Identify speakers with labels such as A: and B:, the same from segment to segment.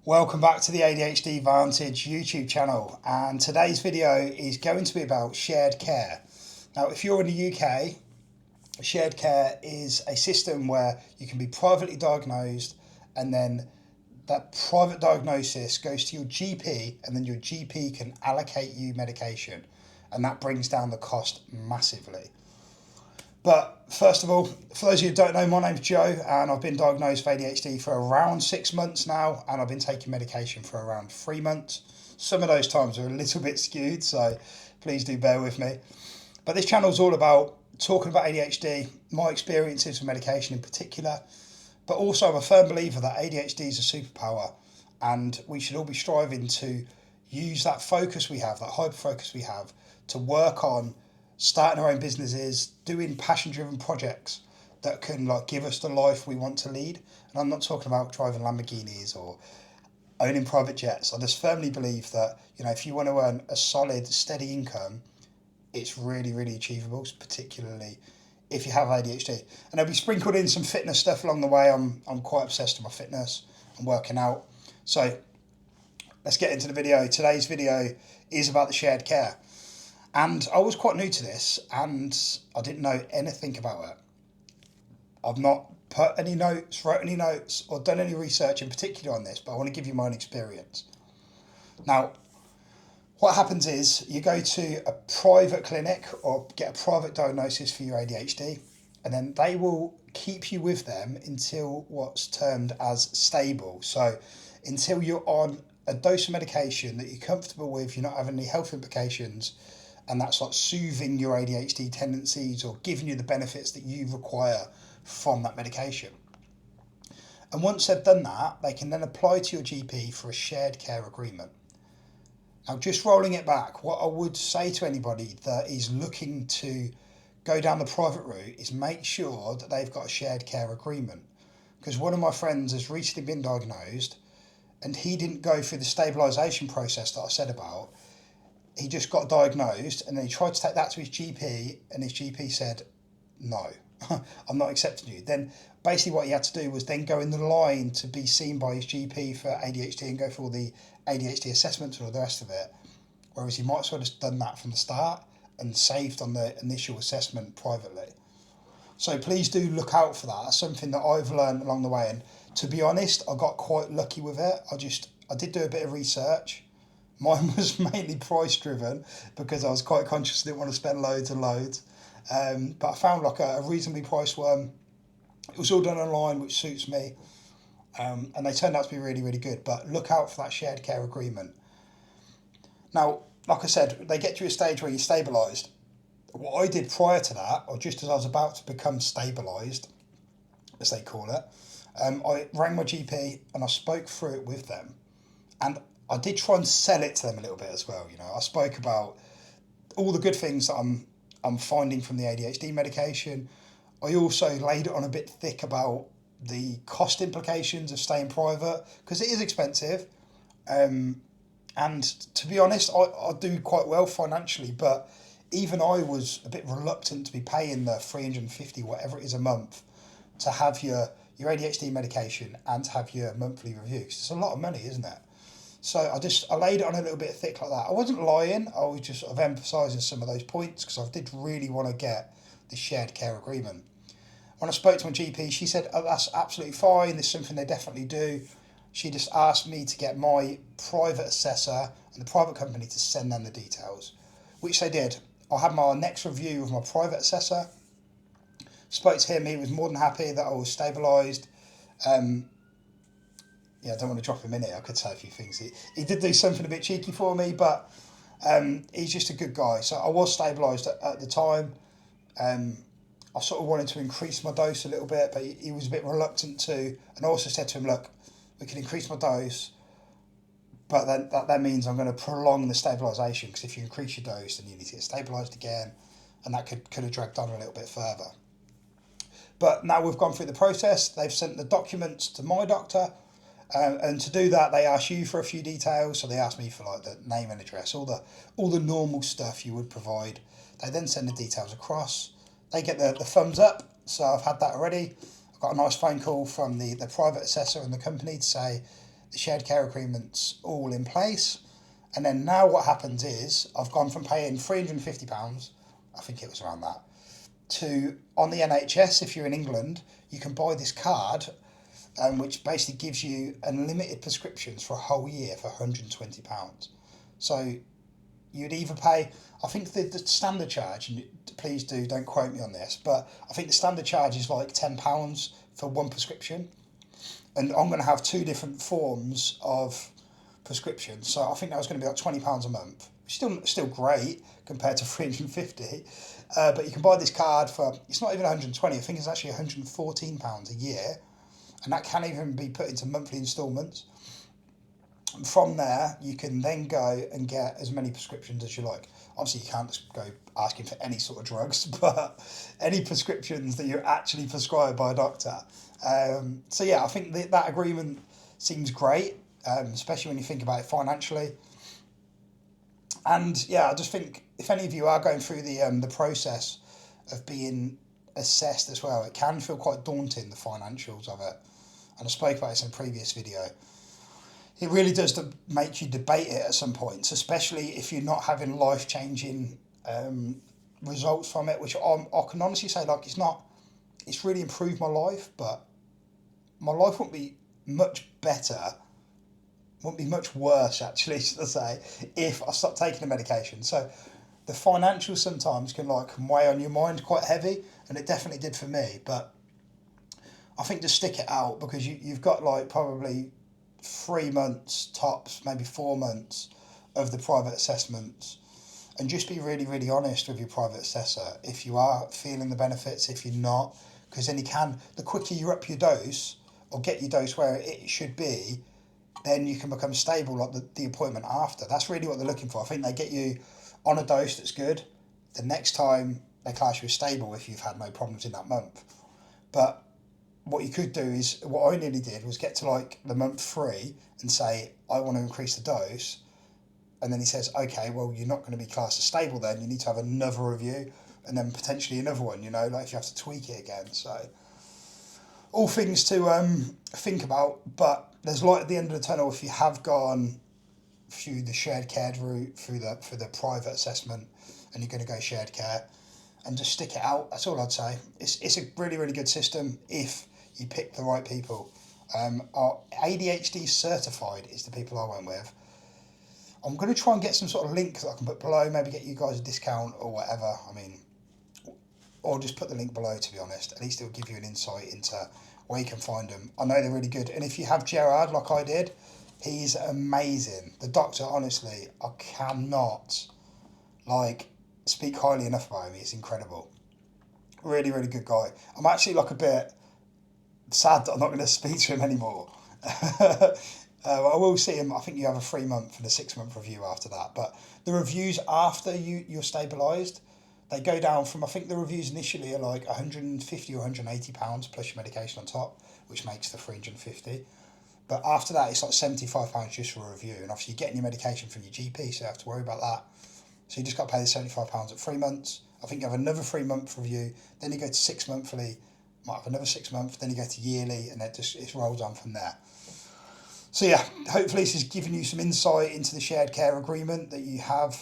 A: Welcome back to the ADHD Vantage YouTube channel, and today's video is going to be about shared care. Now, if you're in the UK, shared care is a system where you can be privately diagnosed, and then that private diagnosis goes to your GP, and then your GP can allocate you medication, and that brings down the cost massively. But first of all, for those of you who don't know, my name's Joe, and I've been diagnosed with ADHD for around 6 months now, and I've been taking medication for around 3 months. Some of those times are a little bit skewed, so please do bear with me. But this channel is all about talking about ADHD, my experiences with medication in particular, but also I'm a firm believer that ADHD is a superpower, and we should all be striving to use that focus we have, that hyper focus we have, to work on starting our own businesses, doing passion-driven projects that can give us the life we want to lead. And I'm not talking about driving Lamborghinis or owning private jets. I just firmly believe that if you want to earn a solid, steady income, it's really, really achievable, particularly if you have ADHD. And there'll be sprinkled in some fitness stuff along the way. I'm quite obsessed with my fitness and working out. So let's get into the video. Today's video is about the shared care. And I was quite new to this, and I didn't know anything about it. I've not put any notes, wrote any notes, or done any research in particular on this, but I want to give you my own experience. Now, what happens is you go to a private clinic or get a private diagnosis for your ADHD, and then they will keep you with them until what's termed as stable. So until you're on a dose of medication that you're comfortable with, you're not having any health implications, and that's soothing your ADHD tendencies or giving you the benefits that you require from that medication. And once they've done that, they can then apply to your GP for a shared care agreement. Now, just rolling it back, what I would say to anybody that is looking to go down the private route is make sure that they've got a shared care agreement. Because one of my friends has recently been diagnosed, and he didn't go through the stabilisation process that I said about. He just got diagnosed, and then he tried to take that to his GP, and his GP said, no, I'm not accepting you. Then basically what he had to do was then go in the line to be seen by his GP for ADHD and go through all the ADHD assessments and all the rest of it. Whereas he might as well have done that from the start and saved on the initial assessment privately. So please do look out for that. That's something that I've learned along the way. And to be honest, I got quite lucky with it. I did do a bit of research. Mine was mainly price driven because I was quite conscious I didn't want to spend loads and loads. But I found a reasonably priced one. It was all done online, which suits me. And they turned out to be really, really good. But look out for that shared care agreement. Now, like I said, they get to a stage where you're stabilised. What I did prior to that, or just as I was about to become stabilised, as they call it, I rang my GP and I spoke through it with them. And I did try and sell it to them a little bit as well. I spoke about all the good things that I'm finding from the ADHD medication. I also laid it on a bit thick about the cost implications of staying private, because it is expensive. And to be honest, I do quite well financially, but even I was a bit reluctant to be paying the $350, whatever it is a month, to have your ADHD medication and to have your monthly review. 'Cause it's a lot of money, isn't it? So I laid it on a little bit thick like that. I wasn't lying. I was just emphasising some of those points because I did really want to get the shared care agreement. When I spoke to my GP, she said, oh, that's absolutely fine. There's something they definitely do. She just asked me to get my private assessor and the private company to send them the details, which they did. I had my next review with my private assessor. Spoke to him. He was more than happy that I was stabilised. I don't want to drop him in here. I could say a few things. He did do something a bit cheeky for me, but he's just a good guy. So I was stabilised at the time. I sort of wanted to increase my dose a little bit, but he was a bit reluctant to. And I also said to him, look, we can increase my dose, but then that means I'm going to prolong the stabilisation, because if you increase your dose, then you need to get stabilised again, and that could have dragged on a little bit further. But now we've gone through the process. They've sent the documents to my doctor. And to do that, they ask you for a few details. So they asked me for the name and address, all the normal stuff you would provide. They then send the details across. They get the thumbs up. So I've had that already. I've got a nice phone call from the private assessor and the company to say the shared care agreement's all in place. And then now what happens is I've gone from paying £350, I think it was around that, to on the NHS, if you're in England, you can buy this card, which basically gives you unlimited prescriptions for a whole year for £120. So you'd either pay, I think the standard charge, and please don't quote me on this, but I think the standard charge is like £10 for one prescription. And I'm going to have two different forms of prescriptions. So I think that was going to be like £20 a month. Still great compared to 350. But you can buy this card for, it's not even 120, I think it's actually £114 a year. And that can even be put into monthly instalments. And from there, you can then go and get as many prescriptions as you like. Obviously, you can't just go asking for any sort of drugs, but any prescriptions that you're actually prescribed by a doctor. So yeah, I think that agreement seems great, especially when you think about it financially. And yeah, I just think if any of you are going through the process of being assessed as well, it can feel quite daunting, the financials of it. And I spoke about this in a previous video. It really does make you debate it at some points, especially if you're not having life-changing results from it, which I can honestly say, like, it's really improved my life, but my life wouldn't be much better, wouldn't be much worse, actually, should I say, if I stopped taking the medication. So the financials sometimes can weigh on your mind quite heavy, and it definitely did for me. But I think just stick it out, because you've got probably 3 months tops, maybe 4 months of the private assessments, and just be really, really honest with your private assessor if you are feeling the benefits, if you're not, because then the quicker you up your dose or get your dose where it should be, then you can become stable the appointment after. That's really what they're looking for. I think they get you on a dose that's good. The next time they class you as stable if you've had no problems in that month. But what you could do is, what I nearly did was get to the month 3 and say, I want to increase the dose. And then he says, okay, well, you're not going to be classed as stable then. You need to have another review and then potentially another one, if you have to tweak it again. So all things to think about. But there's light at the end of the tunnel if you have gone through the shared care route, for the private assessment, and you're going to go shared care. And just stick it out. That's all I'd say. It's a really, really good system if you pick the right people. Our ADHD certified is the people I went with. I'm going to try and get some sort of link that I can put below, maybe get you guys a discount or whatever. Or just put the link below, to be honest. At least it'll give you an insight into where you can find them. I know they're really good. And if you have Gerard, like I did, he's amazing. The doctor, honestly, I cannot, speak highly enough about him. He's incredible. Really, really good guy. I'm actually a bit sad that I'm not going to speak to him anymore. I will see him. I think you have a 3-month and a 6-month review after that. But the reviews after you're stabilised, they go down from, I think the reviews initially are £150 or £180 plus your medication on top, which makes the £350. But after that, it's £75 just for a review. And obviously you're getting your medication from your GP, so you don't have to worry about that. So you just got to pay the £75 at 3 months. I think you have another 3-month review. Then you go to 6 monthly, might have another 6 month. Then you go to yearly, and it rolls on from there. So yeah, hopefully this has given you some insight into the shared care agreement that you have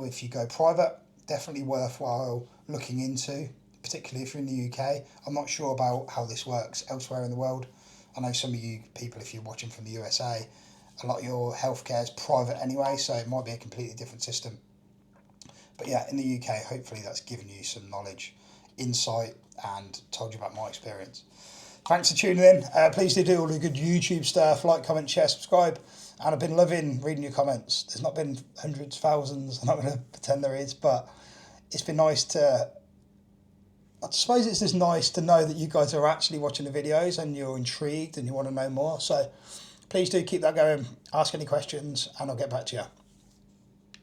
A: if you go private. Definitely worthwhile looking into, particularly if you're in the UK. I'm not sure about how this works elsewhere in the world. I know some of you people, if you're watching from the USA, a lot of your healthcare is private anyway, so it might be a completely different system. But yeah, in the UK, hopefully that's given you some knowledge, insight, and told you about my experience. Thanks for tuning in. Please do all the good YouTube stuff, like, comment, share, subscribe. And I've been loving reading your comments. There's not been hundreds, thousands, I'm not going to pretend there is, but it's been nice I suppose it's just nice to know that you guys are actually watching the videos and you're intrigued and you want to know more. So please do keep that going, ask any questions, and I'll get back to you.